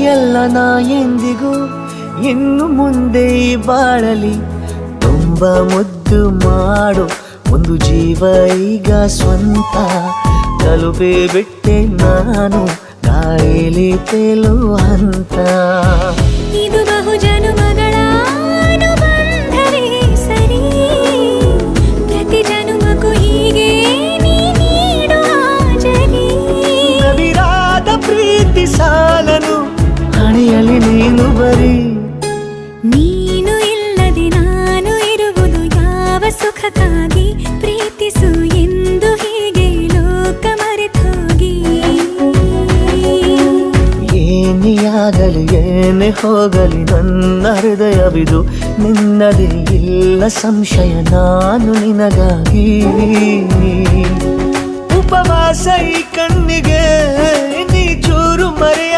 ಎಲ್ಲ ನಾ ಎಂದಿಗೂ ಇನ್ನು ಮುಂದೆ ಬಾಳಲಿ ತುಂಬ ಮುದ್ದು ಮಾಡು ಒಂದು ಜೀವ ಈಗ ಸ್ವಂತ ತಲುಪೇ ಬಿಟ್ಟೆ ನಾನು ಗಾಳಿಲಿ ತೇಲುವ ಹಂತ ಇದು ಬಹು ಜನುಮಗಳ ಅನುಬಂಧವೇ ಸರಿ ಪ್ರತಿ ಜನುಮಕ್ಕೂ ಹೀಗೆ ನೀ ನೀಡುವ ಜರಿ ನವಿರಾದ ಪ್ರೀತಿ ಸಾಲನು ಹಣೆಯಲ್ಲಿ ನೀನು ಬರೀ ನೀನು ಇಲ್ಲದೆ ನಾನು ಇರುವುದು ಯಾವ ಸುಖಕ್ಕಾಗಿ ಪ್ರೀತಿಸು ಎಂದು ಹೀಗೆ ಲೋಕ ಮರೆತೋಗಿ ಏನೇ ಆಗಲಿ ಏನೇ ಹೋಗಲಿ ನನ್ನ ಹೃದಯವಿದು ನಿನ್ನದೇ ಇಲ್ಲ ಸಂಶಯ ನಾನು ನಿನಗಾಗಿ ಉಪವಾಸ ಈ ಕಣ್ಣಿಗೆ ನೀ ಚೂರು ಮರೆಯ